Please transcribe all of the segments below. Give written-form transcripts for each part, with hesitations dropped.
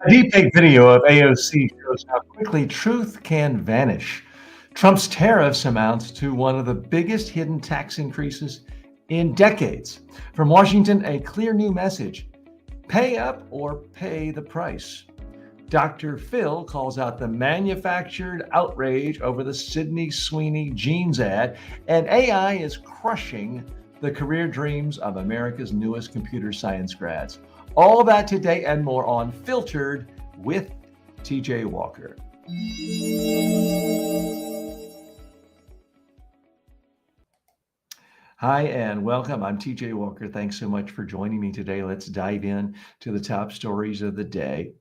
A deepfake video of AOC shows how quickly truth can vanish. Trump's tariffs amounts to one of the biggest hidden tax increases in decades. From Washington, a clear new message: pay up or pay the price. Dr. Phil calls out the manufactured outrage over the Sydney Sweeney jeans ad, and AI is crushing the career dreams of America's newest computer science grads. All that today and more on Filtered with TJ Walker. Hi and welcome. I'm TJ Walker. Thanks so much for joining me today. Let's dive in to the top stories of the day.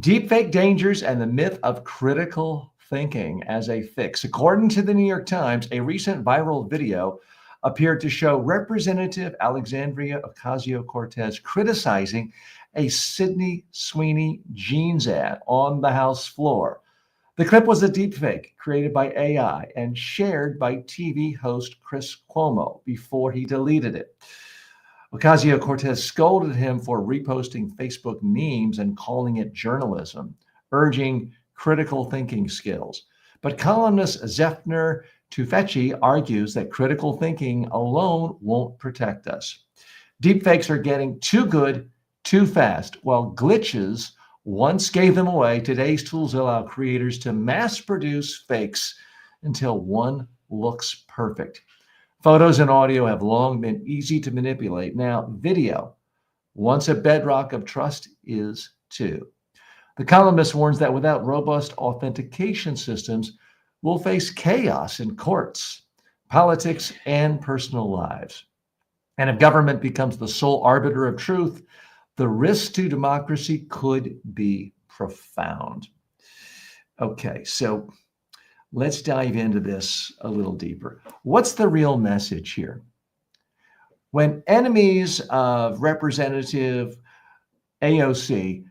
Deepfake dangers and the myth of critical thinking as a fix. According to the New York Times, a recent viral video appeared to show Representative Alexandria Ocasio-Cortez criticizing a Sydney Sweeney jeans ad on the House floor. The clip was a deepfake created by AI and shared by TV host Chris Cuomo before he deleted it. Ocasio-Cortez scolded him for reposting Facebook memes and calling it journalism, urging critical thinking skills. But columnist Zefner Tufekci argues that critical thinking alone won't protect us. Deepfakes are getting too good too fast. While glitches once gave them away, today's tools allow creators to mass produce fakes until one looks perfect. Photos and audio have long been easy to manipulate. Now, video, once a bedrock of trust, is too. The columnist warns that without robust authentication systems, we'll face chaos in courts, politics, and personal lives. And if government becomes the sole arbiter of truth, the risk to democracy could be profound. Okay, so let's dive into this a little deeper. What's the real message here? When enemies of Representative AOC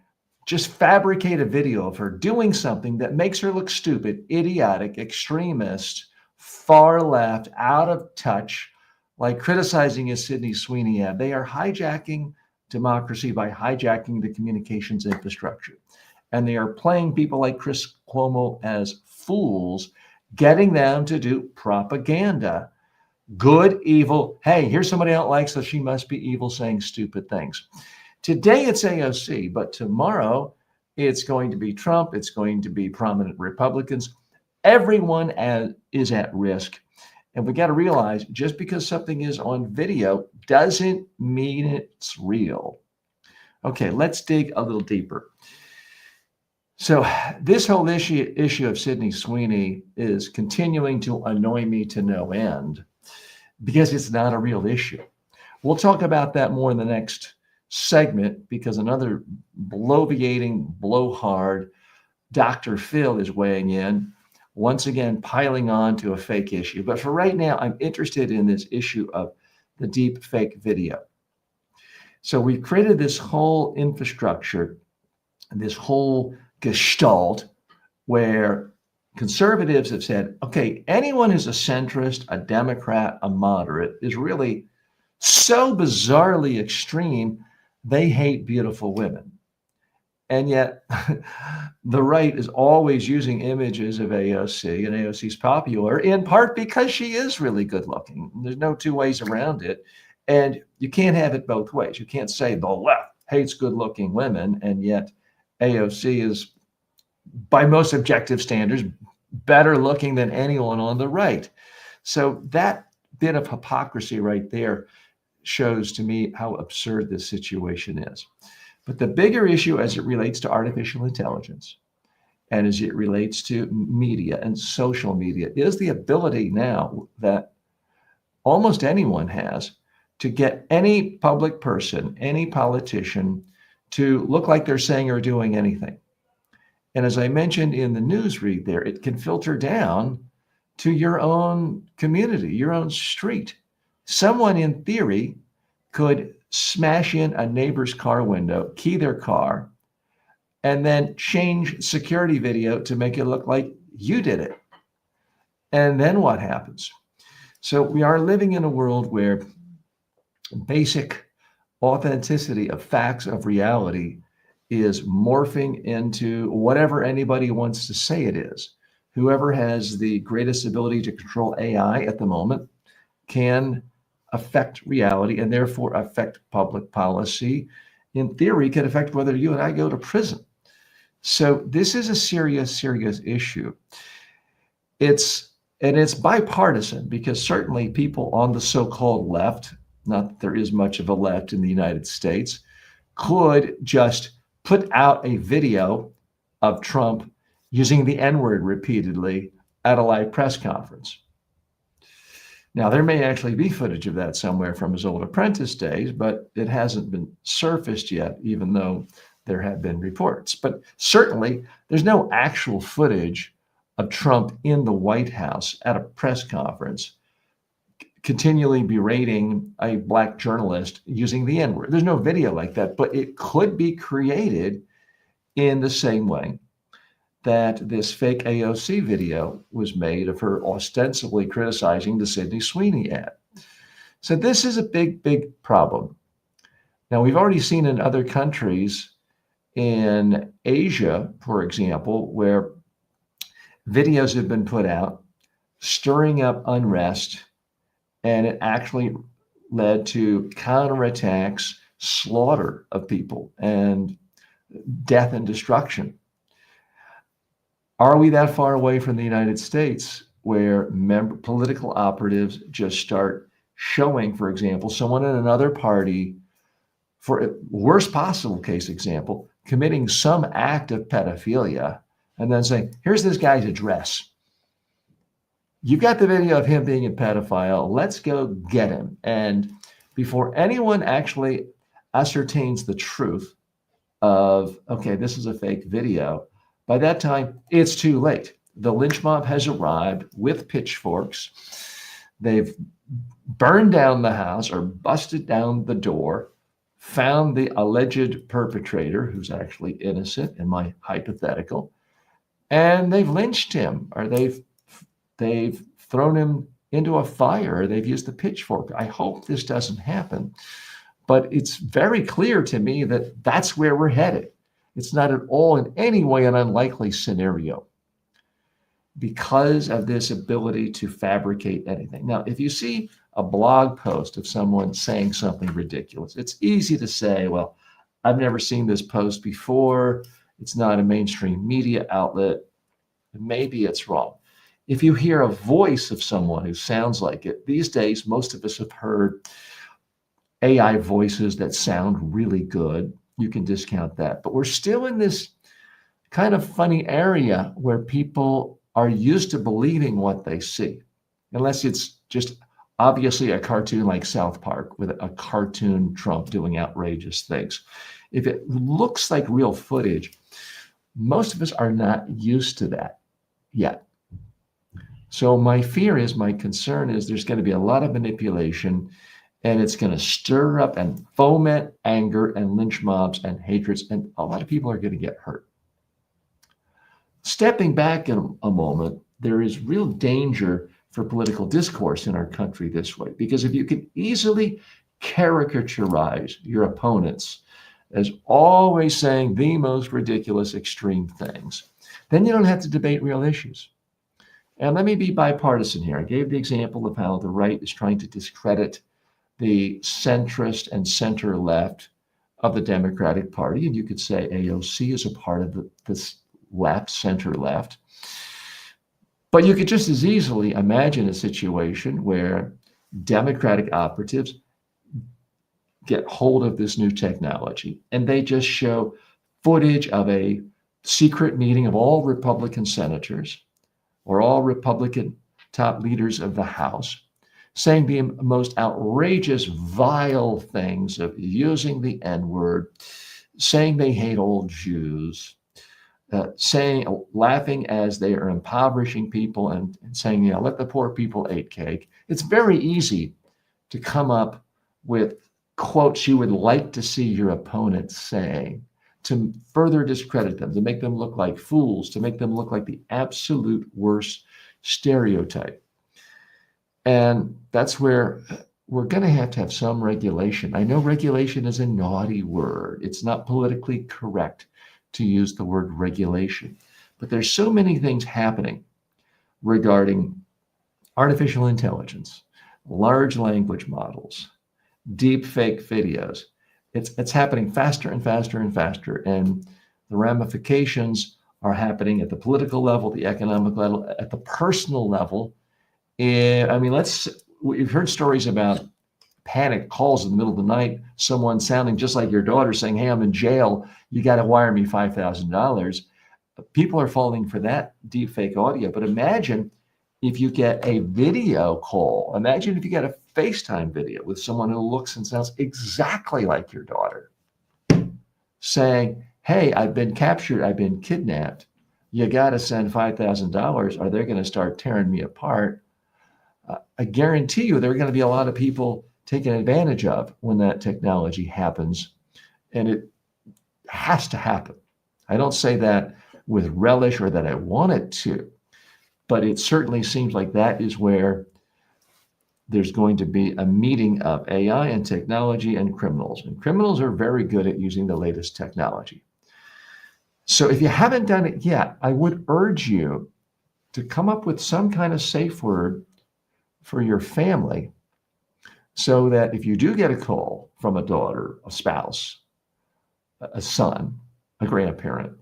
just fabricate a video of her doing something that makes her look stupid, idiotic, extremist, far left, out of touch, like criticizing a Sydney Sweeney ad, they are hijacking democracy by hijacking the communications infrastructure. And they are playing people like Chris Cuomo as fools, getting them to do propaganda. Good, evil. Hey, here's somebody I don't like, so she must be evil, saying stupid things. Today it's AOC, but tomorrow it's going to be Trump. It's going to be prominent Republicans. Everyone is at risk. And we got to realize just because something is on video doesn't mean it's real. Okay, let's dig a little deeper. So this whole issue of Sydney Sweeney is continuing to annoy me to no end because it's not a real issue. We'll talk about that more in the next segment because another bloviating, blowhard Dr. Phil is weighing in, once again piling on to a fake issue. But for right now, I'm interested in this issue of the deep fake video. So we've created this whole infrastructure, this whole gestalt where conservatives have said, okay, anyone who's a centrist, a Democrat, a moderate is really so bizarrely extreme, they hate beautiful women. And yet the right is always using images of AOC, and AOC's popular in part because she is really good looking. There's no two ways around it. And you can't have it both ways. You can't say the left hates good looking women, and yet AOC is, by most objective standards, better looking than anyone on the right. So that bit of hypocrisy right there shows to me how absurd this situation is. But the bigger issue as it relates to artificial intelligence and as it relates to media and social media is the ability now that almost anyone has to get any public person, any politician, to look like they're saying or doing anything. And as I mentioned in the news read there, it can filter down to your own community, your own street. Someone in theory could smash in a neighbor's car window, key their car, and then change security video to make it look like you did it. And then what happens? So we are living in a world where basic authenticity of facts of reality is morphing into whatever anybody wants to say it is. Whoever has the greatest ability to control AI at the moment can affect reality and therefore affect public policy. In theory, can affect whether you and I go to prison. So this is a serious, serious issue. It's bipartisan because certainly people on the so-called left, not that there is much of a left in the United States, could just put out a video of Trump using the N-word repeatedly at a live press conference. Now, there may actually be footage of that somewhere from his old apprentice days, but it hasn't been surfaced yet, even though there have been reports. But certainly, there's no actual footage of Trump in the White House at a press conference continually berating a Black journalist using the N-word. There's no video like that, but it could be created in the same way that this fake AOC video was made of her ostensibly criticizing the Sydney Sweeney ad. So this is a big, big problem. Now, we've already seen in other countries in Asia, for example, where videos have been put out stirring up unrest, and it actually led to counterattacks, slaughter of people, and death and destruction. Are we that far away from the United States where political operatives just start showing, for example, someone in another party, for a worst possible case example, committing some act of pedophilia, and then saying, here's this guy's address. You've got the video of him being a pedophile. Let's go get him. And before anyone actually ascertains the truth of, okay, this is a fake video, by that time, it's too late. The lynch mob has arrived with pitchforks. They've burned down the house or busted down the door, found the alleged perpetrator, who's actually innocent in my hypothetical, and they've lynched him, or they've thrown him into a fire, or they've used the pitchfork. I hope this doesn't happen, but it's very clear to me that that's where we're headed. It's not at all in any way an unlikely scenario because of this ability to fabricate anything. Now, if you see a blog post of someone saying something ridiculous, it's easy to say, well, I've never seen this post before. It's not a mainstream media outlet. Maybe it's wrong. If you hear a voice of someone who sounds like it, these days, most of us have heard AI voices that sound really good. You can discount that. But we're still in this kind of funny area where people are used to believing what they see, unless it's just obviously a cartoon like South Park with a cartoon Trump doing outrageous things. If it looks like real footage, most of us are not used to that yet. So my concern is there's going to be a lot of manipulation, and it's going to stir up and foment anger and lynch mobs and hatreds, and a lot of people are going to get hurt. Stepping back in a moment, there is real danger for political discourse in our country this way, because if you can easily caricaturize your opponents as always saying the most ridiculous, extreme things, then you don't have to debate real issues. And let me be bipartisan here. I gave the example of how the right is trying to discredit the centrist and center left of the Democratic Party. And you could say AOC is a part of this left, center left. But you could just as easily imagine a situation where Democratic operatives get hold of this new technology and they just show footage of a secret meeting of all Republican senators or all Republican top leaders of the House, saying the most outrageous, vile things of using the N-word, saying they hate all Jews, laughing as they are impoverishing people and saying, let the poor people eat cake. It's very easy to come up with quotes you would like to see your opponent say, to further discredit them, to make them look like fools, to make them look like the absolute worst stereotype. And that's where we're going to have some regulation. I know regulation is a naughty word. It's not politically correct to use the word regulation, but there's so many things happening regarding artificial intelligence, large language models, deep fake videos. It's happening faster and faster and faster, and the ramifications are happening at the political level, the economic level, at the personal level. I mean, we've heard stories about panic calls in the middle of the night, someone sounding just like your daughter saying, "Hey, I'm in jail. You got to wire me $5,000." People are falling for that deep fake audio. But imagine if you get a video call. Imagine if you get a FaceTime video with someone who looks and sounds exactly like your daughter saying, "Hey, I've been captured. I've been kidnapped. You got to send $5,000 or they're going to start tearing me apart." I guarantee you there are going to be a lot of people taken advantage of when that technology happens. And it has to happen. I don't say that with relish or that I want it to, but it certainly seems like that is where there's going to be a meeting of AI and technology and criminals. And criminals are very good at using the latest technology. So if you haven't done it yet, I would urge you to come up with some kind of safe word for your family so that if you do get a call from a daughter, a spouse, a son, a grandparent,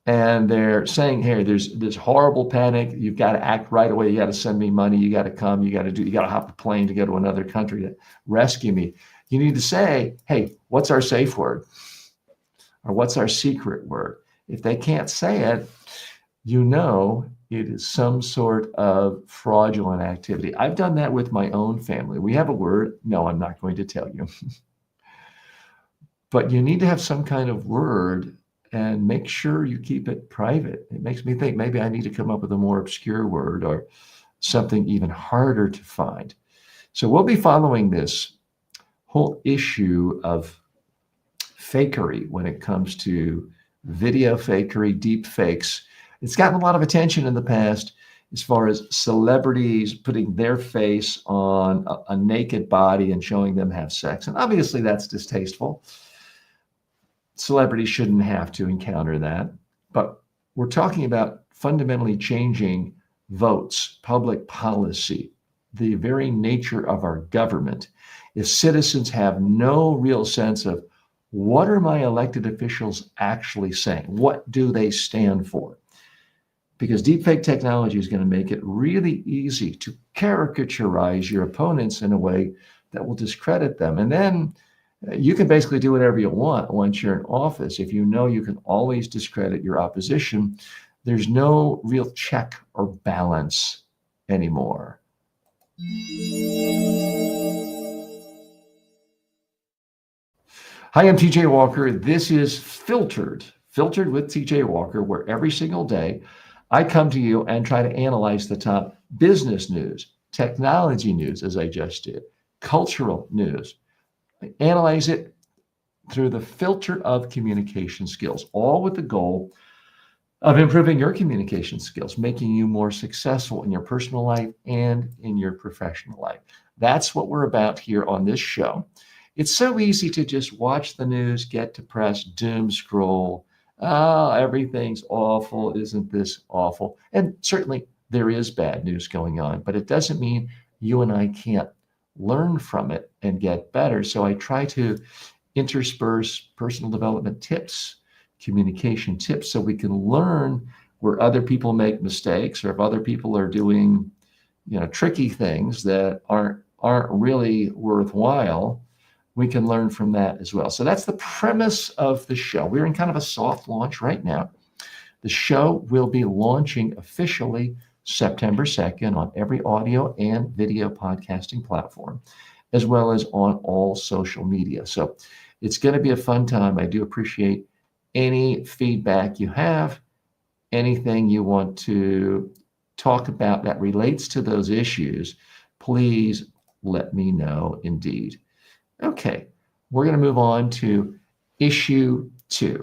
and they're saying, "Hey, there's this horrible panic. You've got to act right away. You got to send me money. You got to come. You got to hop a plane to go to another country to rescue me." You need to say, "Hey, what's our safe word? Or what's our secret word?" If they can't say it, you know it is some sort of fraudulent activity. I've done that with my own family. We have a word. No, I'm not going to tell you. But you need to have some kind of word and make sure you keep it private. It makes me think maybe I need to come up with a more obscure word or something even harder to find. So we'll be following this whole issue of fakery when it comes to video fakery, deep fakes. It's gotten a lot of attention in the past as far as celebrities putting their face on a naked body and showing them have sex. And obviously that's distasteful. Celebrities shouldn't have to encounter that. But we're talking about fundamentally changing votes, public policy, the very nature of our government. If citizens have no real sense of what are my elected officials actually saying, what do they stand for? Because deepfake technology is going to make it really easy to caricaturize your opponents in a way that will discredit them. And then you can basically do whatever you want once you're in office. If you know you can always discredit your opposition, there's no real check or balance anymore. Hi, I'm TJ Walker. This is Filtered with TJ Walker, where every single day I come to you and try to analyze the top business news, technology news, as I just did, cultural news. I analyze it through the filter of communication skills, all with the goal of improving your communication skills, making you more successful in your personal life and in your professional life. That's what we're about here on this show. It's so easy to just watch the news, get depressed, doom scroll. Oh, everything's awful. Isn't this awful? And certainly there is bad news going on, but it doesn't mean you and I can't learn from it and get better. So I try to intersperse personal development tips, communication tips, so we can learn where other people make mistakes, or if other people are doing, tricky things that aren't really worthwhile, we can learn from that as well. So that's the premise of the show. We're in kind of a soft launch right now. The show will be launching officially September 2nd on every audio and video podcasting platform, as well as on all social media. So it's going to be a fun time. I do appreciate any feedback you have, anything you want to talk about that relates to those issues. Please let me know indeed. Okay, we're going to move on to issue 2.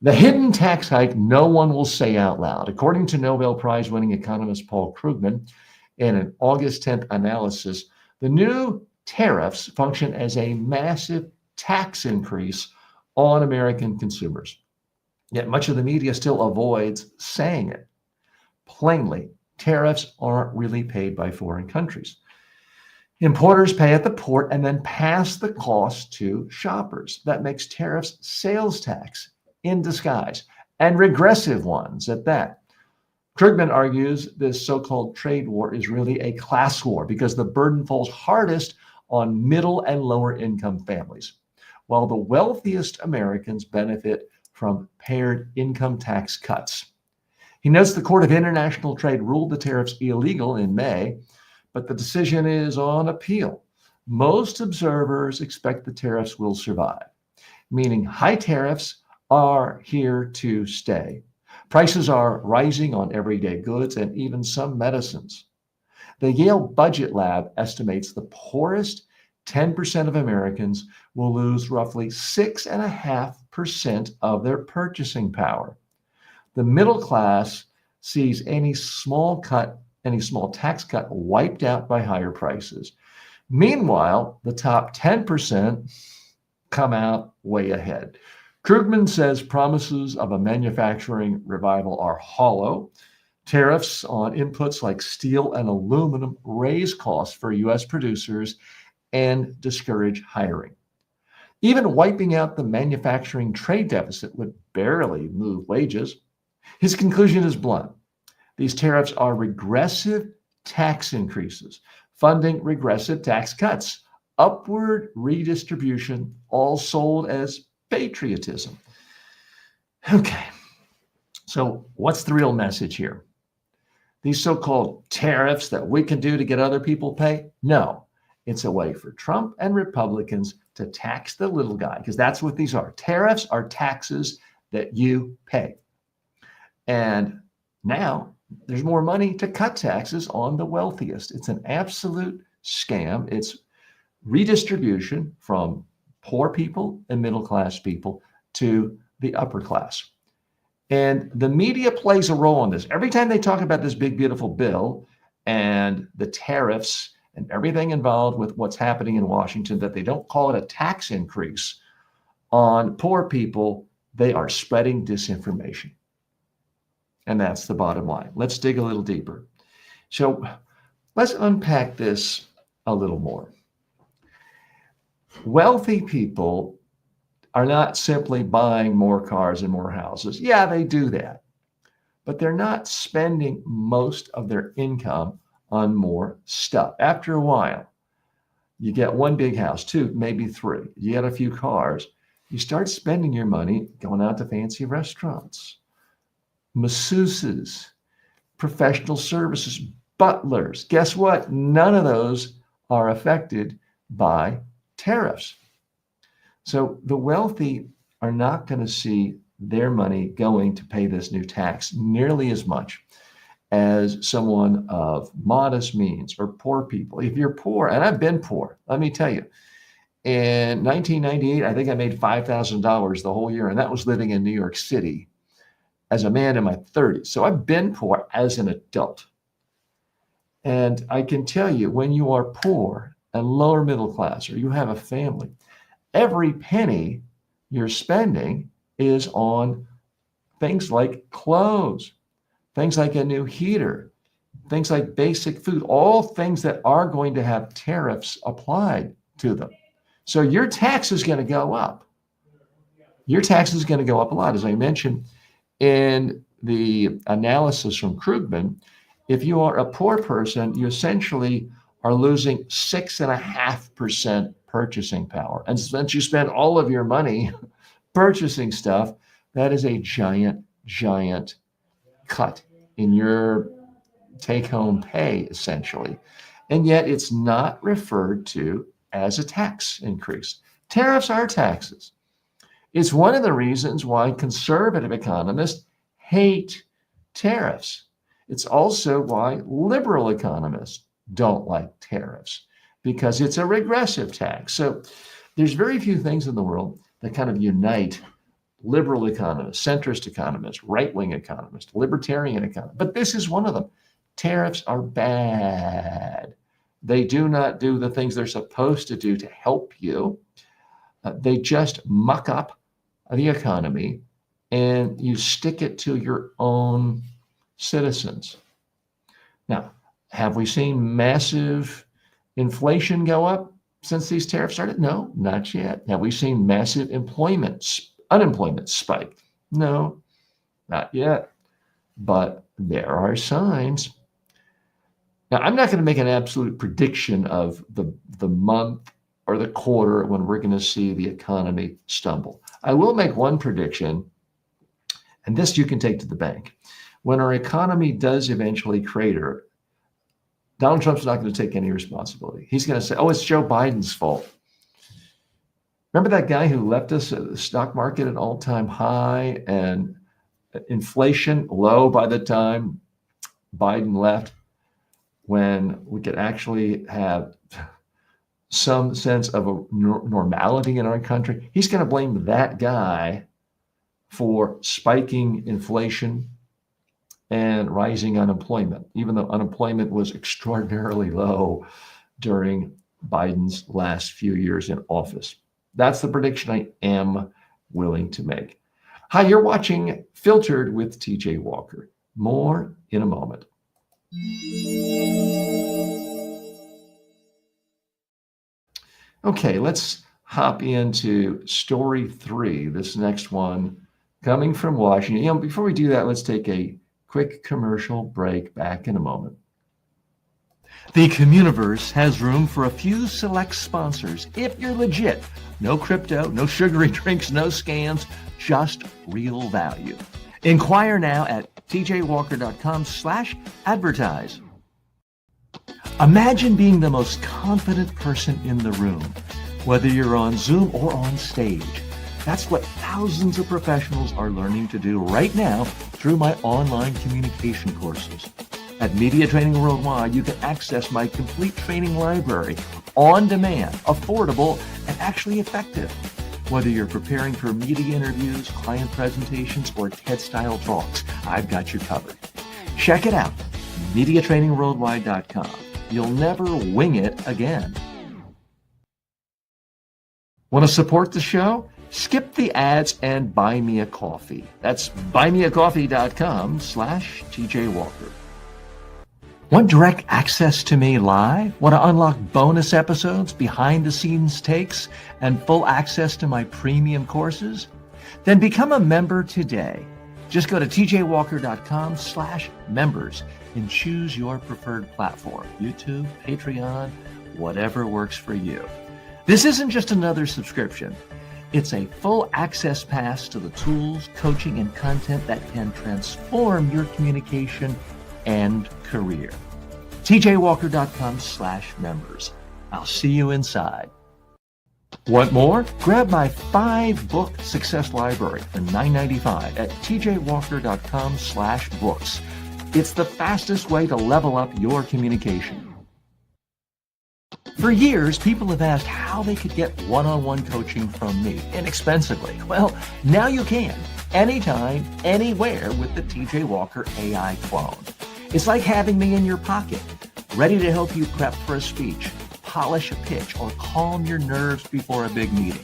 The hidden tax hike no one will say out loud. According to Nobel Prize-winning economist Paul Krugman, in an August 10th analysis, the new tariffs function as a massive tax increase on American consumers. Yet much of the media still avoids saying it. Plainly, tariffs aren't really paid by foreign countries. Importers pay at the port and then pass the cost to shoppers. That makes tariffs sales tax in disguise, and regressive ones at that. Krugman argues this so-called trade war is really a class war because the burden falls hardest on middle and lower income families, while the wealthiest Americans benefit from paired income tax cuts. He notes the Court of International Trade ruled the tariffs illegal in May, but the decision is on appeal. Most observers expect the tariffs will survive, meaning high tariffs are here to stay. Prices are rising on everyday goods and even some medicines. The Yale Budget Lab estimates the poorest 10% of Americans will lose roughly 6.5% of their purchasing power. The middle class sees any small tax cut wiped out by higher prices. Meanwhile, the top 10% come out way ahead. Krugman says promises of a manufacturing revival are hollow. Tariffs on inputs like steel and aluminum raise costs for U.S. producers and discourage hiring. Even wiping out the manufacturing trade deficit would barely move wages. His conclusion is blunt. These tariffs are regressive tax increases, funding regressive tax cuts, upward redistribution, all sold as patriotism. Okay, so what's the real message here? These so-called tariffs that we can do to get other people pay? No, it's a way for Trump and Republicans to tax the little guy, because that's what these are. Tariffs are taxes that you pay. And now there's more money to cut taxes on the wealthiest. It's an absolute scam. It's redistribution from poor people and middle-class people to the upper class. And the media plays a role in this. Every time they talk about this big, beautiful bill and the tariffs and everything involved with what's happening in Washington, that they don't call it a tax increase on poor people, they are spreading disinformation. And that's the bottom line. Let's dig a little deeper. So let's unpack this a little more. Wealthy people are not simply buying more cars and more houses. Yeah, they do that. But they're not spending most of their income on more stuff. After a while, you get one big house, two, maybe three. You get a few cars. You start spending your money going out to fancy restaurants, masseuses, professional services, butlers. Guess what? None of those are affected by tariffs. So the wealthy are not going to see their money going to pay this new tax nearly as much as someone of modest means or poor people. If you're poor, and I've been poor, let me tell you, in 1998, I think I made $5,000 the whole year, and that was living in New York City as a man in my 30s. So I've been poor as an adult. And I can tell you, when you are poor and lower middle class, or you have a family, every penny you're spending is on things like clothes, things like a new heater, things like basic food, all things that are going to have tariffs applied to them. So your tax is going to go up. Your tax is going to go up a lot. As I mentioned in the analysis from Krugman, if you are a poor person, you essentially are losing 6.5% purchasing power. And since you spend all of your money purchasing stuff, that is a giant, giant cut in your take-home pay, essentially. And yet it's not referred to as a tax increase. Tariffs are taxes. It's one of the reasons why conservative economists hate tariffs. It's also why liberal economists don't like tariffs, because it's a regressive tax. So there's very few things in the world that kind of unite liberal economists, centrist economists, right-wing economists, libertarian economists. But this is one of them. Tariffs are bad They do not do the things they're supposed to do to help you. They just muck up the economy and you stick it to your own citizens. Now, have we seen massive inflation go up since these tariffs started? No, not yet. Have we seen massive unemployment spike? No, not yet. But there are signs. Now, I'm not going to make an absolute prediction of the month or the quarter when we're going to see the economy stumble. I will make one prediction, and this you can take to the bank. When our economy does eventually crater, Donald Trump's not going to take any responsibility. He's going to say, oh, it's Joe Biden's fault. Remember that guy who left us at the stock market at all-time high and inflation low by the time Biden left, when we could actually have some sense of a normality in our country? He's going to blame that guy for spiking inflation and rising unemployment, even though unemployment was extraordinarily low during Biden's last few years in office. That's the prediction I am willing to make. Hi, you're watching Filtered with TJ Walker. More in a moment. Okay, let's hop into story 3, this next one coming from Washington. Before we do that, let's take a quick commercial break. Back in a moment. The Communiverse has room for a few select sponsors if you're legit. No crypto, no sugary drinks, no scams, just real value. Inquire now at tjwalker.com/advertise. Imagine being the most confident person in the room, whether you're on Zoom or on stage. That's what thousands of professionals are learning to do right now through my online communication courses. At Media Training Worldwide, you can access my complete training library on demand, affordable, and actually effective. Whether you're preparing for media interviews, client presentations, or TED-style talks, I've got you covered. Check it out, MediaTrainingWorldwide.com. You'll never wing it again. Want to support the show? Skip the ads and buy me a coffee. That's buymeacoffee.com/TJ Walker. Want direct access to me live? Want to unlock bonus episodes, behind the scenes takes, and full access to my premium courses? Then become a member today. Just go to tjwalker.com/members and choose your preferred platform, YouTube, Patreon, whatever works for you. This isn't just another subscription. It's a full access pass to the tools, coaching, and content that can transform your communication and career. tjwalker.com/members. I'll see you inside. Want more? Grab my 5-book success library for $9.95 at tjwalker.com/books. It's the fastest way to level up your communication. For years, people have asked how they could get one-on-one coaching from me inexpensively. Well, now you can, anytime, anywhere with the TJ Walker AI clone. It's like having me in your pocket, ready to help you prep for a speech, polish a pitch, or calm your nerves before a big meeting.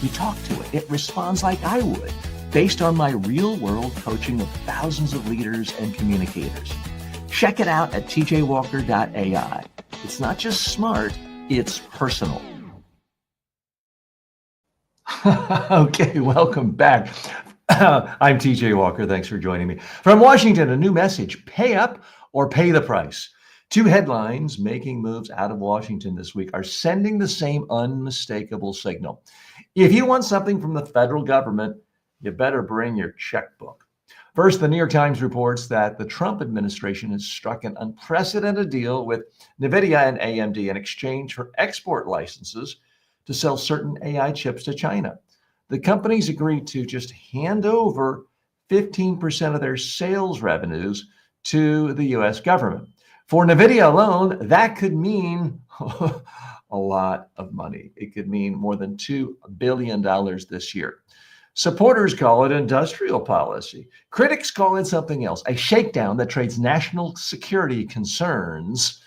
You talk to it, it responds like I would, based on my real-world coaching of thousands of leaders and communicators. Check it out at tjwalker.ai. It's not just smart, it's personal. Okay, welcome back. I'm TJ Walker. Thanks for joining me. From Washington, a new message: pay up or pay the price. 2 headlines making moves out of Washington this week are sending the same unmistakable signal. If you want something from the federal government, you better bring your checkbook. First, the New York Times reports that the Trump administration has struck an unprecedented deal with NVIDIA and AMD in exchange for export licenses to sell certain AI chips to China. The companies agreed to just hand over 15% of their sales revenues to the U.S. government. For NVIDIA alone, that could mean a lot of money. It could mean more than $2 billion this year. Supporters call it industrial policy. Critics call it something else, a shakedown that trades national security concerns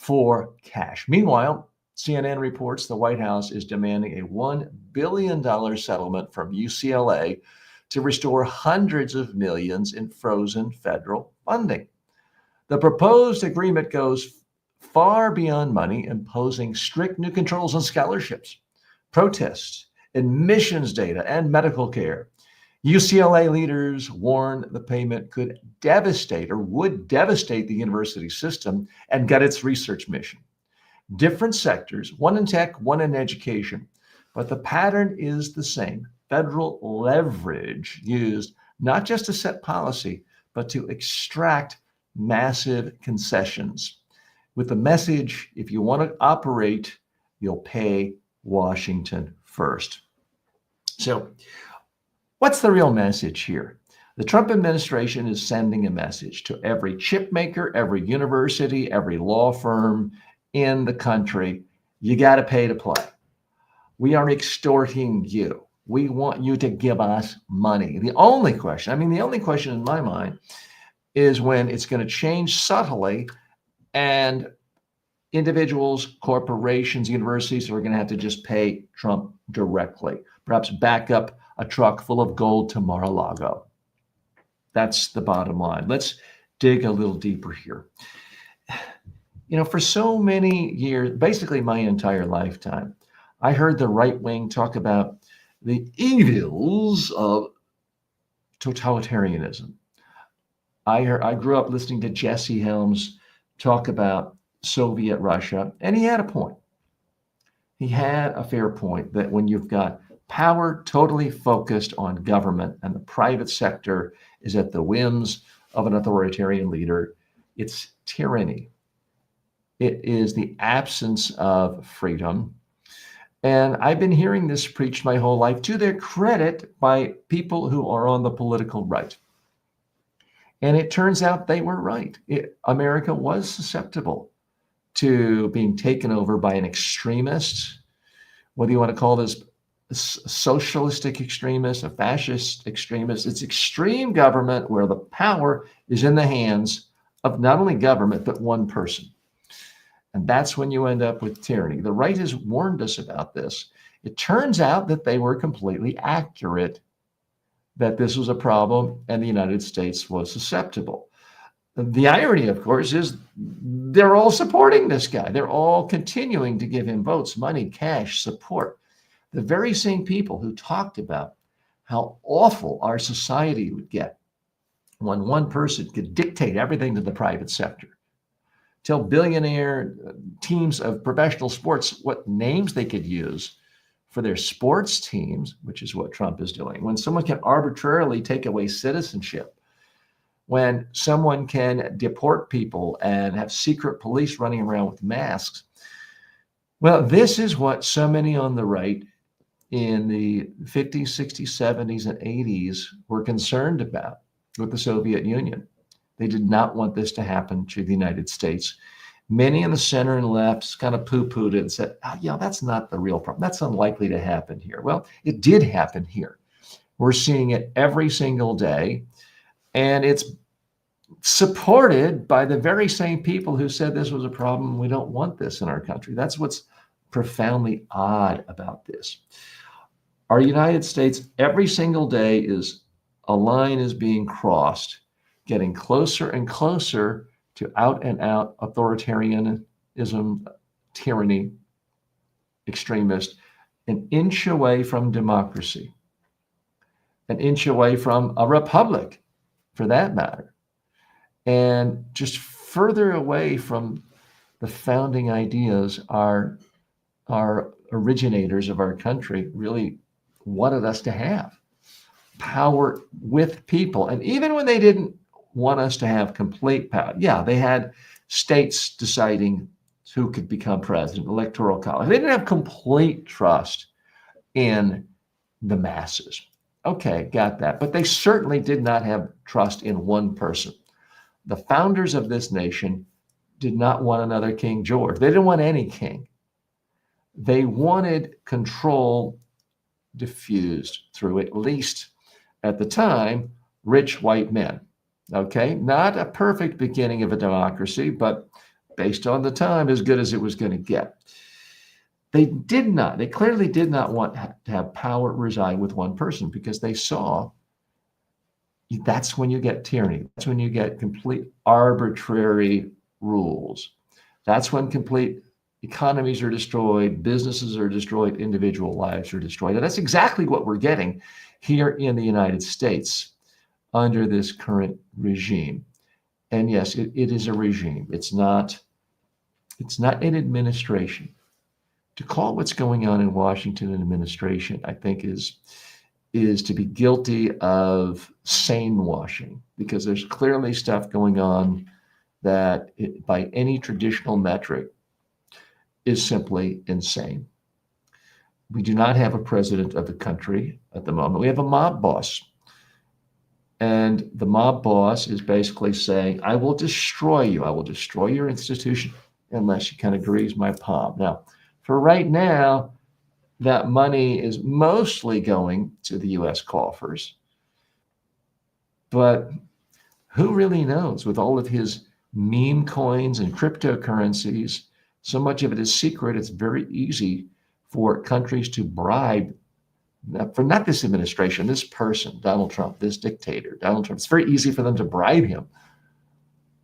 for cash. Meanwhile, CNN reports the White House is demanding a $1 billion settlement from UCLA to restore hundreds of millions in frozen federal funding. The proposed agreement goes far beyond money, imposing strict new controls on scholarships, protests, admissions data, and medical care. UCLA leaders warn the payment could devastate or would devastate the university system and gut its research mission. Different sectors, one in tech, one in education, but the pattern is the same. Federal leverage used not just to set policy, but to extract massive concessions with the message, if you want to operate, you'll pay Washington first. So what's the real message here? The Trump administration is sending a message to every chip maker, every university, every law firm in the country. You got to pay to play. We are extorting you. We want you to give us money. The only question in my mind is when it's going to change subtly and individuals, corporations, universities are going to have to just pay Trump directly, perhaps back up a truck full of gold to Mar-a-Lago. That's the bottom line. Let's dig a little deeper here. For so many years, basically my entire lifetime, I heard the right wing talk about the evils of totalitarianism. I grew up listening to Jesse Helms talk about Soviet Russia, and he had a point. He had a fair point that when you've got power totally focused on government and the private sector is at the whims of an authoritarian leader, it's tyranny. It is the absence of freedom. And I've been hearing this preached my whole life, to their credit, by people who are on the political right. And it turns out they were right. America was susceptible to being taken over by an extremist, whether you want to call this a socialistic extremist, a fascist extremist. It's extreme government where the power is in the hands of not only government, but one person. And that's when you end up with tyranny. The right has warned us about this. It turns out that they were completely accurate, that this was a problem and the United States was susceptible. The irony, of course, is they're all supporting this guy. They're all continuing to give him votes, money, cash, support. The very same people who talked about how awful our society would get when one person could dictate everything to the private sector, tell billionaire teams of professional sports what names they could use for their sports teams, which is what Trump is doing. When someone can arbitrarily take away citizenship, when someone can deport people and have secret police running around with masks. Well, this is what so many on the right in the 50s, 60s, 70s, and 80s were concerned about with the Soviet Union. They did not want this to happen to the United States. Many in the center and left kind of poo-pooed it and said, that's not the real problem. That's unlikely to happen here. Well, it did happen here. We're seeing it every single day. And it's supported by the very same people who said this was a problem. We don't want this in our country. That's what's profoundly odd about this. Our United States, every single day a line is being crossed, getting closer and closer to out and out authoritarianism, tyranny, extremist, an inch away from democracy, an inch away from a republic, for that matter, and just further away from the founding ideas our originators of our country really wanted us to have. Power with people. And even when they didn't want us to have complete power, they had states deciding who could become president, electoral college. They didn't have complete trust in the masses. Okay, got that. But they certainly did not have trust in one person. The founders of this nation did not want another King George. They didn't want any king. They wanted control diffused through, at least at the time, rich white men. Okay, not a perfect beginning of a democracy, but based on the time, as good as it was going to get. They clearly did not want to have power reside with one person, because they saw that's when you get tyranny. That's when you get complete arbitrary rules. That's when complete economies are destroyed, businesses are destroyed, individual lives are destroyed. And that's exactly what we're getting here in the United States under this current regime. And yes, it is a regime. It's not an administration. To call what's going on in Washington an administration, I think is to be guilty of sane washing, because there's clearly stuff going on that by any traditional metric is simply insane. We do not have a president of the country at the moment. We have a mob boss. And the mob boss is basically saying, I will destroy you. I will destroy your institution unless you kind of grease my palm. Now, for right now, that money is mostly going to the US coffers. But who really knows? With all of his meme coins and cryptocurrencies, so much of it is secret. It's very easy for countries to bribe, not this administration, this person, Donald Trump, this dictator, Donald Trump. It's very easy for them to bribe him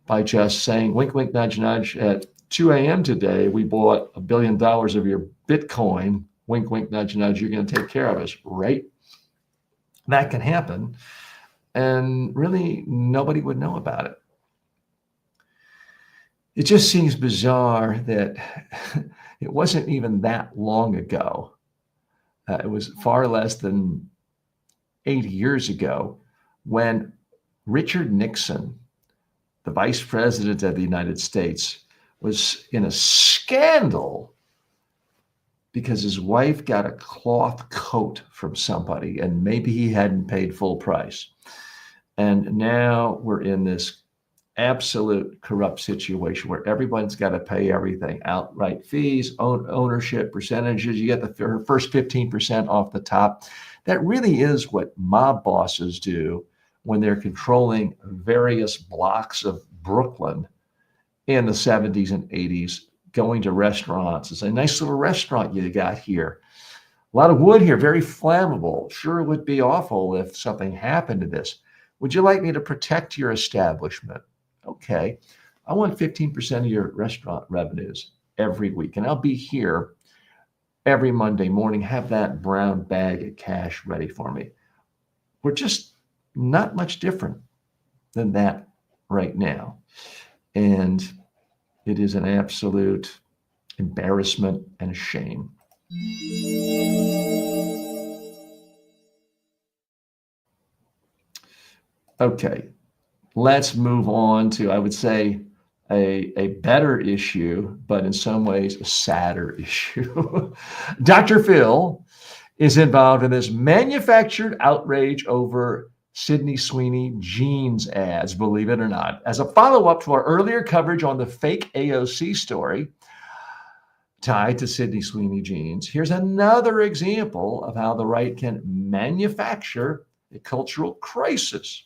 by just saying, wink, wink, nudge, nudge, at 2 a.m. today, we bought $1 billion of your Bitcoin. Wink, wink, nudge, nudge, you're going to take care of us, right? That can happen. And really, nobody would know about it. It just seems bizarre that it wasn't even that long ago. It was far less than 80 years ago when Richard Nixon, the vice president of the United States, was in a scandal because his wife got a cloth coat from somebody and maybe he hadn't paid full price. And now we're in this absolute corrupt situation where everyone's got to pay everything, outright fees, ownership percentages. You get the first 15% off the top. That really is what mob bosses do when they're controlling various blocks of Brooklyn in the 70s and 80s, going to restaurants. It's a nice little restaurant you got here. A lot of wood here, very flammable. Sure, it would be awful if something happened to this. Would you like me to protect your establishment? Okay, I want 15% of your restaurant revenues every week, and I'll be here every Monday morning. Have that brown bag of cash ready for me. We're just not much different than that right now. And it is an absolute embarrassment and a shame. Okay, let's move on to, I would say, a better issue, but in some ways a sadder issue. Dr. Phil is involved in this manufactured outrage over Sydney Sweeney jeans ads, believe it or not. As a follow-up to our earlier coverage on the fake AOC story tied to Sydney Sweeney jeans, here's another example of how the right can manufacture a cultural crisis.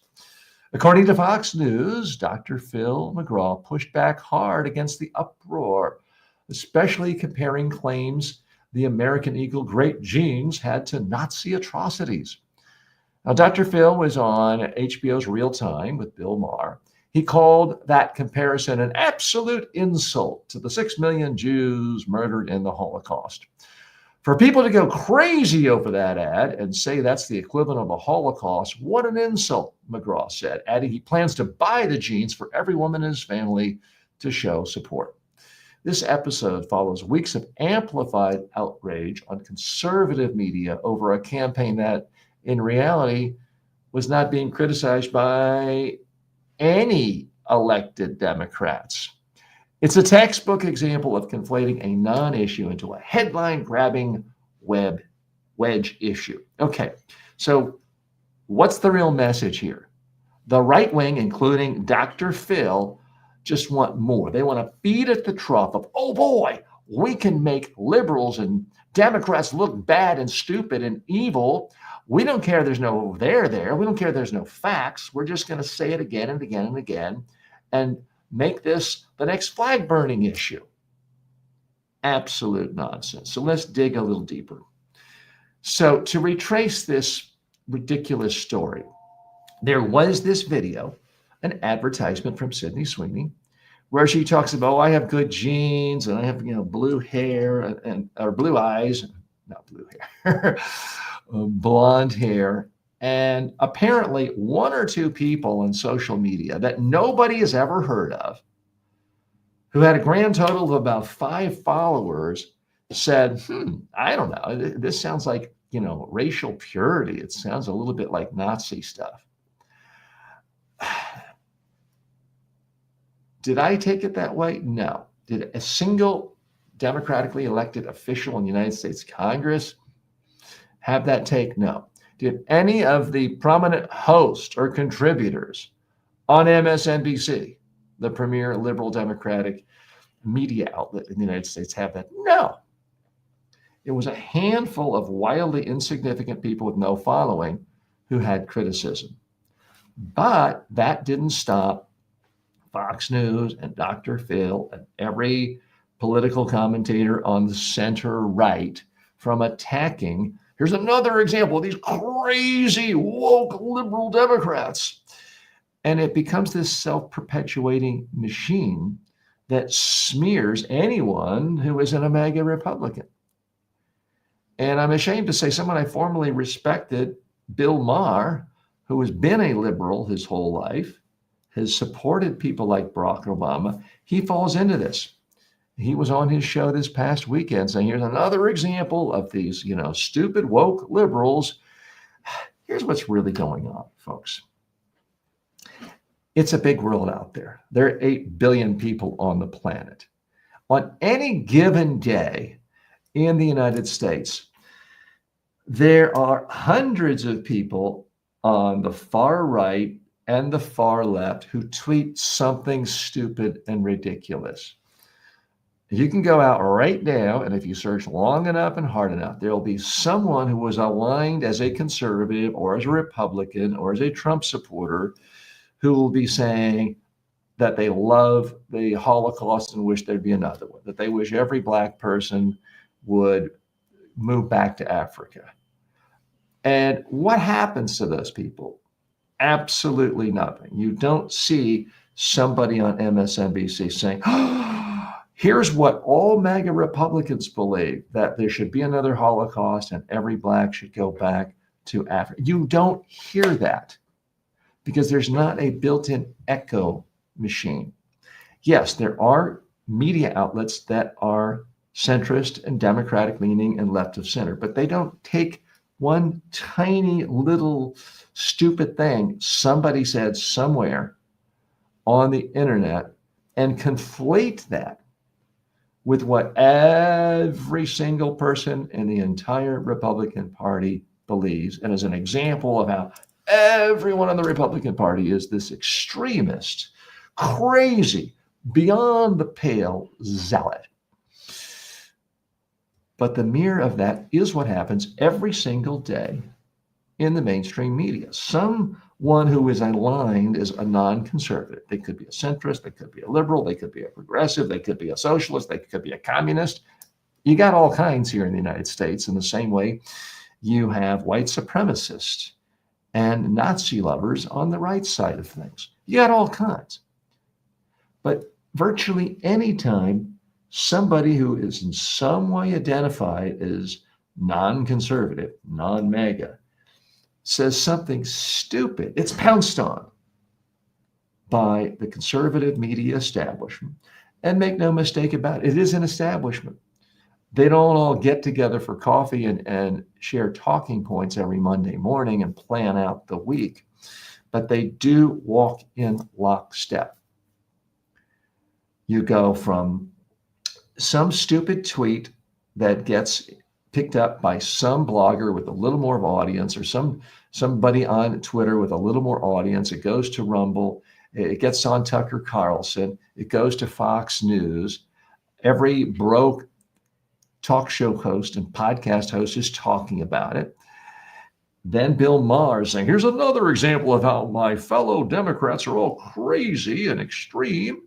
According to Fox News, Dr. Phil McGraw pushed back hard against the uproar, especially comparing claims the American Eagle great jeans had to Nazi atrocities. Now, Dr. Phil was on HBO's Real Time with Bill Maher. He called that comparison an absolute insult to the 6 million Jews murdered in the Holocaust. For people to go crazy over that ad and say that's the equivalent of the Holocaust, what an insult, McGraw said, adding he plans to buy the jeans for every woman in his family to show support. This episode follows weeks of amplified outrage on conservative media over a campaign that, in reality, was not being criticized by any elected Democrats. It's a textbook example of conflating a non-issue into a headline-grabbing wedge issue. Okay, so what's the real message here? The right wing, including Dr. Phil, just want more. They want to feed at the trough of, oh boy, we can make liberals and Democrats look bad and stupid and evil. We don't care there's no there. We don't care there's no facts. We're just going to say it again and again and again. And make this the next flag burning issue. Absolute nonsense. So let's dig a little deeper. So to retrace this ridiculous story, there was this video, an advertisement from Sydney Sweeney, where she talks about, oh, I have good genes and I have, blue hair and or blue eyes, not blue hair, blonde hair. And apparently one or two people on social media that nobody has ever heard of, who had a grand total of about 5 followers, said, I don't know, this sounds like, racial purity. It sounds a little bit like Nazi stuff. Did I take it that way? No. Did a single democratically elected official in the United States Congress have that take? No. Did any of the prominent hosts or contributors on MSNBC, the premier liberal democratic media outlet in the United States, have that? No. It was a handful of wildly insignificant people with no following who had criticism. But that didn't stop Fox News and Dr. Phil and every political commentator on the center right from attacking. Here's another example of these crazy woke liberal Democrats. And it becomes this self-perpetuating machine that smears anyone who isn't a MAGA Republican. And I'm ashamed to say someone I formerly respected, Bill Maher, who has been a liberal his whole life, has supported people like Barack Obama, he falls into this. He was on his show this past weekend saying, here's another example of these, stupid woke liberals. Here's what's really going on, folks. It's a big world out there. There are 8 billion people on the planet. On any given day in the United States, there are hundreds of people on the far right and the far left who tweet something stupid and ridiculous. You can go out right now, and if you search long enough and hard enough, there will be someone who was aligned as a conservative or as a Republican or as a Trump supporter who will be saying that they love the Holocaust and wish there'd be another one, that they wish every Black person would move back to Africa. And what happens to those people? Absolutely nothing. You don't see somebody on MSNBC saying, here's what all MAGA Republicans believe, that there should be another Holocaust and every Black should go back to Africa. You don't hear that because there's not a built-in echo machine. Yes, there are media outlets that are centrist and democratic leaning and left of center, but they don't take one tiny little stupid thing somebody said somewhere on the internet and conflate that with what every single person in the entire Republican Party believes. And as an example of how everyone in the Republican Party is this extremist, crazy, beyond the pale zealot. But the mirror of that is what happens every single day in the mainstream media. Someone who is aligned as a non-conservative. They could be a centrist, they could be a liberal, they could be a progressive, they could be a socialist, they could be a communist. You got all kinds here in the United States. In the same way, you have white supremacists and Nazi lovers on the right side of things. You got all kinds. But virtually any time somebody who is in some way identified as non-conservative, non-MAGA, says something stupid, it's pounced on by the conservative media establishment. And make no mistake about it, it is an establishment. They don't all get together for coffee and share talking points every Monday morning and plan out the week, but they do walk in lockstep. You go from some stupid tweet that gets picked up by some blogger with a little more of audience, or somebody on Twitter with a little more audience. It goes to Rumble. It gets on Tucker Carlson. It goes to Fox News. Every broke talk show host and podcast host is talking about it. Then Bill Maher saying, here's another example of how my fellow Democrats are all crazy and extreme.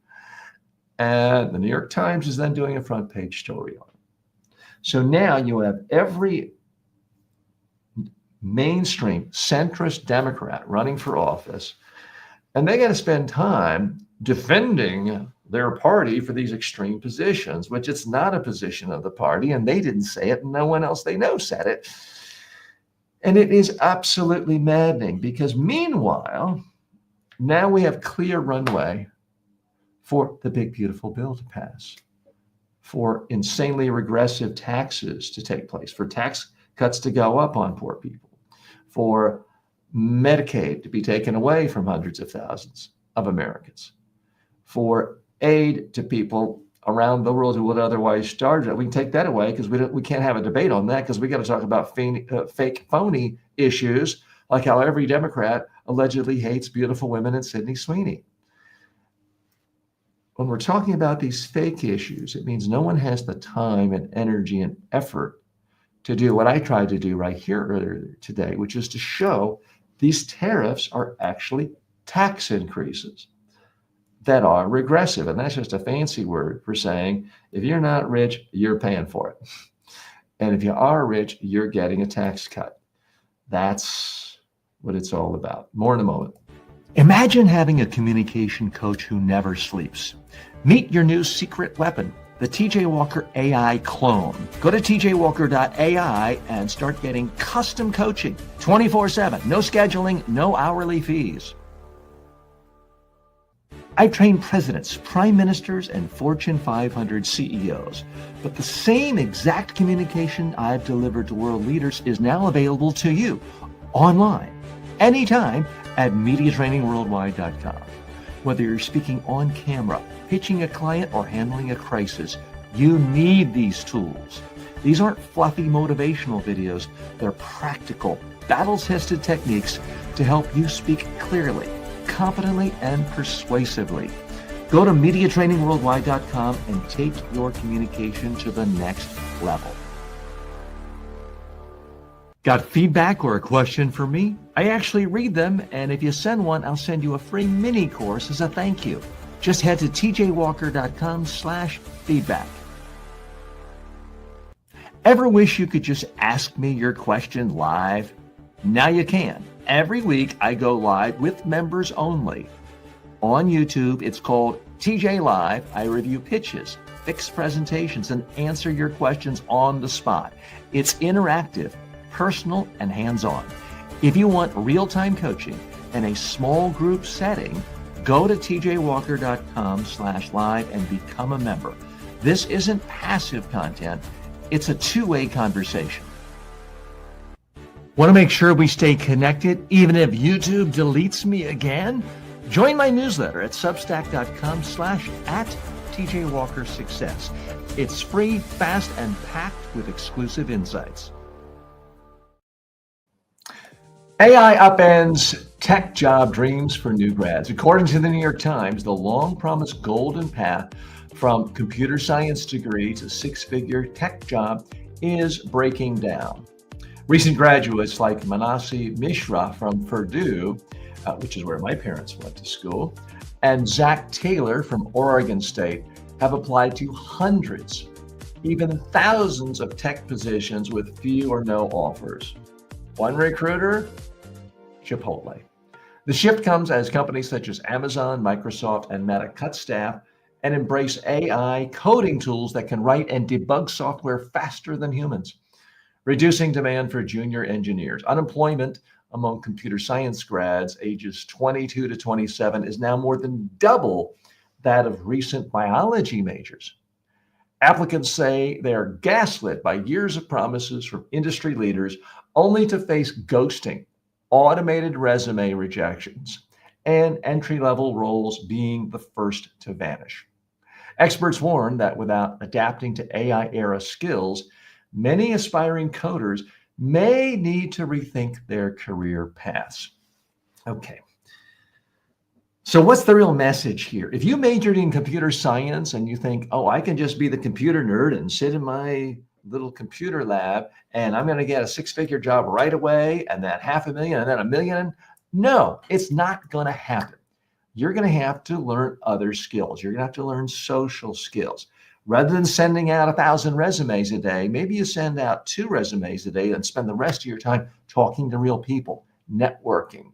And the New York Times is then doing a front page story on it. So now you have every mainstream centrist Democrat running for office, and they got to spend time defending their party for these extreme positions, which it's not a position of the party, and they didn't say it, and no one else they know said it. And it is absolutely maddening because meanwhile, now we have clear runway for the big, beautiful bill to pass, for insanely regressive taxes to take place, for tax cuts to go up on poor people, for Medicaid to be taken away from hundreds of thousands of Americans, for aid to people around the world who would otherwise starve. We can take that away because we can't have a debate on that because we got to talk about fake, phony issues, like how every Democrat allegedly hates beautiful women and Sydney Sweeney. When we're talking about these fake issues, it means no one has the time and energy and effort to do what I tried to do right here earlier today, which is to show these tariffs are actually tax increases that are regressive. And that's just a fancy word for saying, if you're not rich, you're paying for it. And if you are rich, you're getting a tax cut. That's what it's all about. More in a moment. Imagine having a communication coach who never sleeps. Meet your new secret weapon, the TJ Walker AI clone. Go to tjwalker.ai and start getting custom coaching 24/7. No scheduling, no hourly fees. I train presidents, prime ministers, and Fortune 500 CEOs. But the same exact communication I've delivered to world leaders is now available to you online, anytime at MediaTrainingWorldwide.com. Whether you're speaking on camera, pitching a client, or handling a crisis, you need these tools. These aren't fluffy motivational videos. They're practical, battle-tested techniques to help you speak clearly, confidently, and persuasively. Go to MediaTrainingWorldwide.com and take your communication to the next level. Got feedback or a question for me? I actually read them, and if you send one, I'll send you a free mini course as a thank you. Just head to tjwalker.com/feedback. Ever wish you could just ask me your question live? Now you can. Every week I go live with members only. On YouTube, it's called TJ Live. I review pitches, fix presentations, and answer your questions on the spot. It's interactive, personal, and hands-on. If you want real-time coaching in a small group setting, go to tjwalker.com/live and become a member. This isn't passive content. It's a two-way conversation. Want to make sure we stay connected even if YouTube deletes me again? Join my newsletter at substack.com/@TJWalkerSuccess. It's free, fast, and packed with exclusive insights. AI upends tech job dreams for new grads. According to the New York Times, the long-promised golden path from computer science degree to six-figure tech job is breaking down. Recent graduates like Manasi Mishra from Purdue, which is where my parents went to school, and Zach Taylor from Oregon State have applied to hundreds, even thousands of tech positions with few or no offers. One recruiter, Chipotle. The shift comes as companies such as Amazon, Microsoft, and Meta cut staff and embrace AI coding tools that can write and debug software faster than humans, reducing demand for junior engineers. Unemployment among computer science grads ages 22 to 27 is now more than double that of recent biology majors. Applicants say they are gaslit by years of promises from industry leaders only to face ghosting, automated resume rejections, and entry-level roles being the first to vanish. Experts warn that without adapting to AI-era skills, many aspiring coders may need to rethink their career paths. Okay. So what's the real message here? If you majored in computer science and you think, oh, I can just be the computer nerd and sit in my little computer lab and I'm going to get a six-figure job right away and then $500,000 and then $1 million. No, it's not going to happen. you're going to have to learn other skills. You're going to have to learn social skills. Rather than sending out 1,000 resumes a day, maybe you send out 2 resumes a day and spend the rest of your time talking to real people, networking,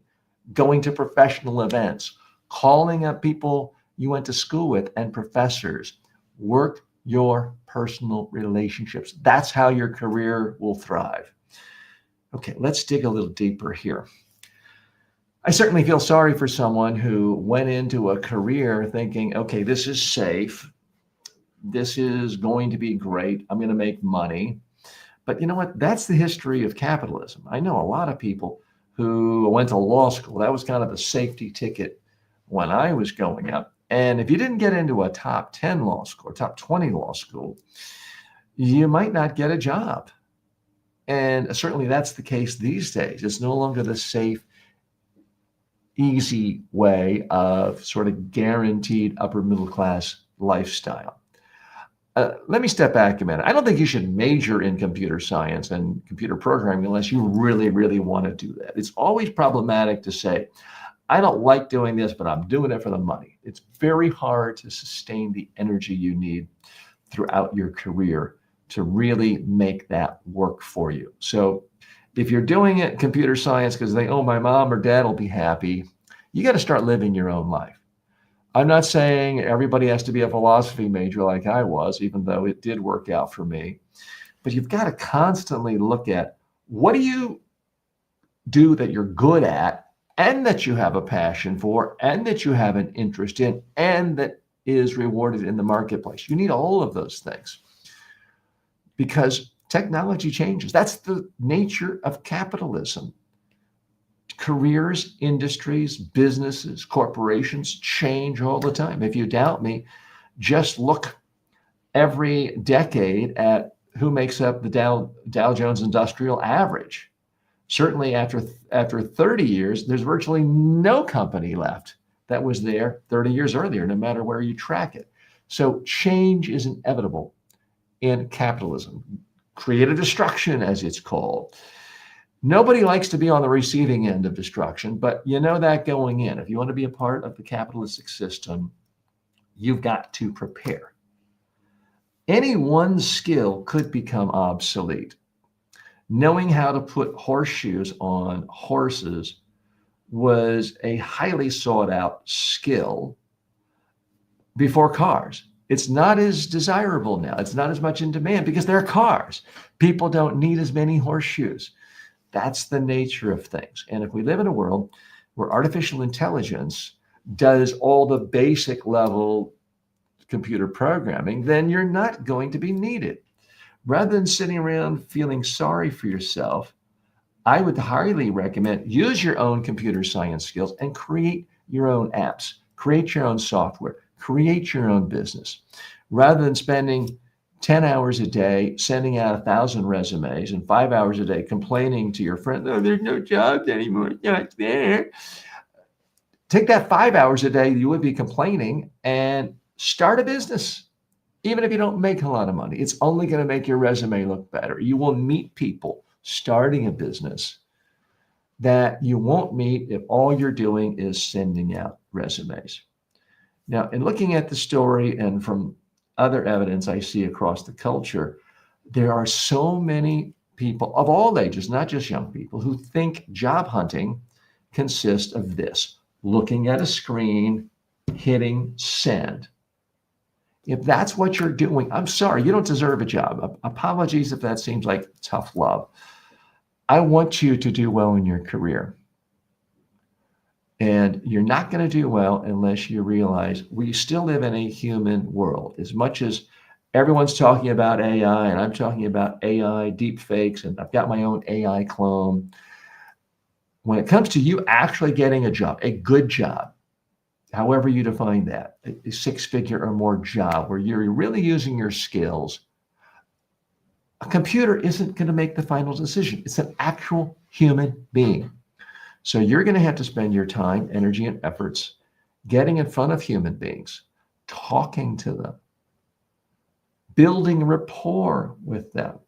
going to professional events, calling up people you went to school with and professors. Work your personal relationships. That's how your career will thrive. Okay, let's dig a little deeper here. I certainly feel sorry for someone who went into a career thinking, okay, this is safe. This is going to be great. I'm going to make money. But you know what? That's the history of capitalism. I know a lot of people who went to law school. That was kind of a safety ticket when I was growing up. And if you didn't get into a top 10 law school or top 20 law school, you might not get a job. And certainly that's the case these days. It's no longer the safe, easy way of sort of guaranteed upper middle class lifestyle. Let me step back a minute. I don't think you should major in computer science and computer programming unless you really, really want to do that. It's always problematic to say, I don't like doing this, but I'm doing it for the money. It's very hard to sustain the energy you need throughout your career to really make that work for you. So if you're doing it computer science because they, oh, my mom or dad will be happy, you got to start living your own life. I'm not saying everybody has to be a philosophy major like I was, even though it did work out for me. But you've got to constantly look at what do you do that you're good at and that you have a passion for and that you have an interest in and that is rewarded in the marketplace. You need all of those things because technology changes. That's the nature of capitalism. Careers, industries, businesses, corporations change all the time. If you doubt me, just look every decade at who makes up the Dow Jones Industrial Average. Certainly after 30 years, there's virtually no company left that was there 30 years earlier, no matter where you track it. So change is inevitable in capitalism. Creative destruction, as it's called. Nobody likes to be on the receiving end of destruction, but you know that going in. If you want to be a part of the capitalistic system, you've got to prepare. Any one skill could become obsolete. Knowing how to put horseshoes on horses was a highly sought out skill before cars. It's not as desirable now. It's not as much in demand because there are cars. People don't need as many horseshoes. That's the nature of things. And if we live in a world where artificial intelligence does all the basic level computer programming, then you're not going to be needed. Rather than sitting around feeling sorry for yourself, I would highly recommend use your own computer science skills and create your own apps, create your own software, create your own business. Rather than spending 10 hours a day sending out 1,000 resumes and 5 hours a day complaining to your friend, oh, there's no jobs anymore, it's not there. Take that 5 hours a day you would be complaining and start a business. Even if you don't make a lot of money, it's only going to make your resume look better. You will meet people starting a business that you won't meet if all you're doing is sending out resumes. Now, in looking at the story and from other evidence I see across the culture, there are so many people of all ages, not just young people, who think job hunting consists of this: looking at a screen, hitting send. If that's what you're doing, I'm sorry, you don't deserve a job. Apologies if that seems like tough love. I want you to do well in your career. And you're not going to do well unless you realize we still live in a human world. As much as everyone's talking about AI, and I'm talking about AI, deepfakes, and I've got my own AI clone. When it comes to you actually getting a job, a good job, however you define that, a six-figure or more job where you're really using your skills, a computer isn't going to make the final decision. It's an actual human being. So you're going to have to spend your time, energy, and efforts getting in front of human beings, talking to them, building rapport with them.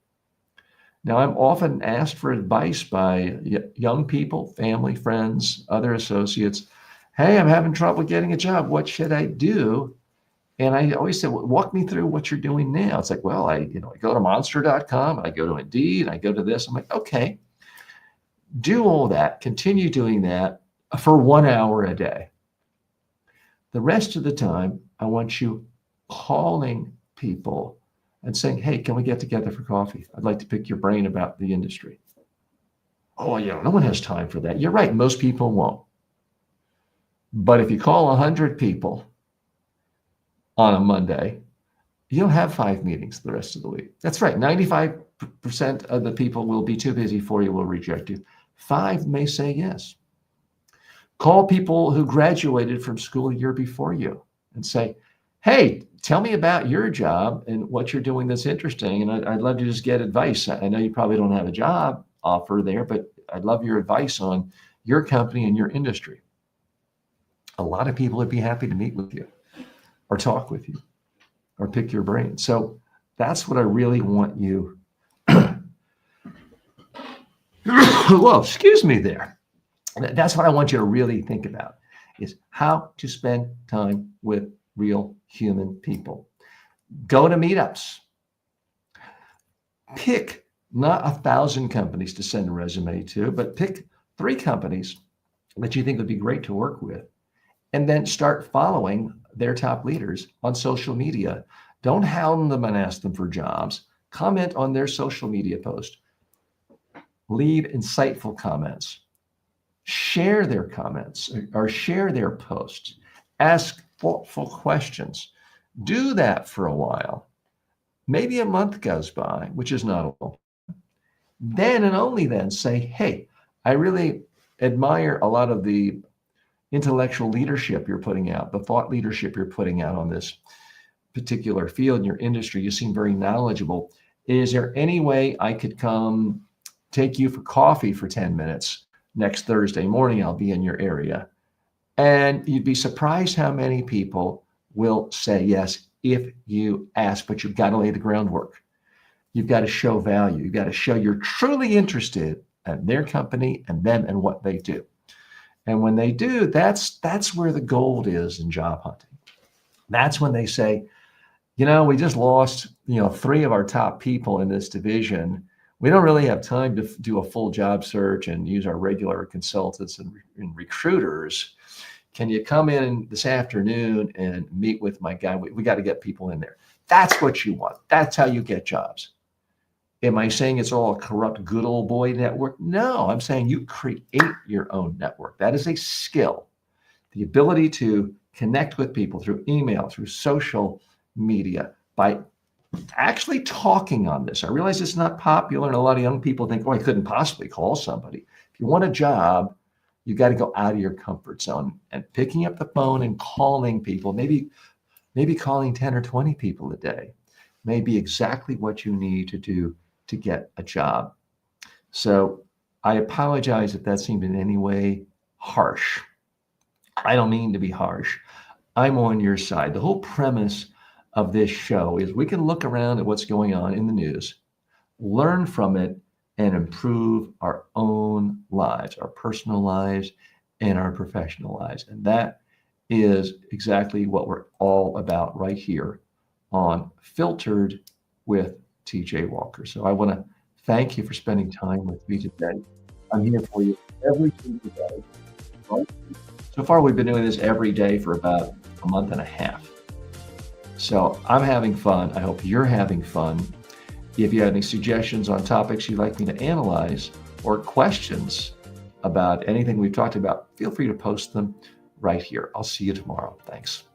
Now, I'm often asked for advice by young people, family, friends, other associates, Hey, I'm having trouble getting a job. What should I do? And I always said, well, walk me through what you're doing now. It's like, well, I go to monster.com and I go to Indeed and I go to this. I'm like, okay, do all that, continue doing that for 1 hour a day. The rest of the time, I want you calling people and saying, hey, can we get together for coffee? I'd like to pick your brain about the industry. Oh, yeah, no one has time for that. You're right. Most people won't. But if you call 100 people on a Monday, you'll have 5 meetings the rest of the week. That's right. 95% of the people will be too busy for you, will reject you. 5 may say yes. Call people who graduated from school a year before you and say, hey, tell me about your job and what you're doing that's interesting. And I'd love to just get advice. I know you probably don't have a job offer there, but I'd love your advice on your company and your industry. A lot of people would be happy to meet with you or talk with you or pick your brain. So that's what I really want you. Well, excuse me there. That's what I want you to really think about, is how to spend time with real human people. Go to meetups. Pick not 1,000 companies to send a resume to, but pick 3 companies that you think would be great to work with, and then start following their top leaders on social media. Don't hound them and ask them for jobs. Comment on their social media post. Leave insightful comments. Share their comments or share their posts. Ask thoughtful questions. Do that for a while. Maybe a month goes by, which is not a long time. Then and only then say, hey, I really admire a lot of the intellectual leadership you're putting out, the thought leadership you're putting out on this particular field in your industry. You seem very knowledgeable. Is there any way I could come take you for coffee for 10 minutes next Thursday morning? I'll be in your area. And you'd be surprised how many people will say yes if you ask, but you've got to lay the groundwork. You've got to show value. You've got to show you're truly interested in their company and them and what they do. And when they do, that's where the gold is in job hunting. That's when they say, we just lost, 3 of our top people in this division. We don't really have time to do a full job search and use our regular consultants and recruiters. Can you come in this afternoon and meet with my guy? We got to get people in there. That's what you want. That's how you get jobs. Am I saying it's all a corrupt, good old boy network? No, I'm saying you create your own network. That is a skill. The ability to connect with people through email, through social media, by actually talking on this. I realize it's not popular, and a lot of young people think, I couldn't possibly call somebody. If you want a job, you got to go out of your comfort zone, and picking up the phone and calling people, maybe calling 10 or 20 people a day, may be exactly what you need to do to get a job. So I apologize if that seemed in any way harsh. I don't mean to be harsh. I'm on your side. The whole premise of this show is we can look around at what's going on in the news, learn from it, and improve our own lives, our personal lives and our professional lives. And that is exactly what we're all about right here on Filtered with TJ Walker. So I want to thank you for spending time with me today. I'm here for you every single day. Right? So far, we've been doing this every day for about a month and a half. So I'm having fun. I hope you're having fun. If you have any suggestions on topics you'd like me to analyze or questions about anything we've talked about, feel free to post them right here. I'll see you tomorrow. Thanks.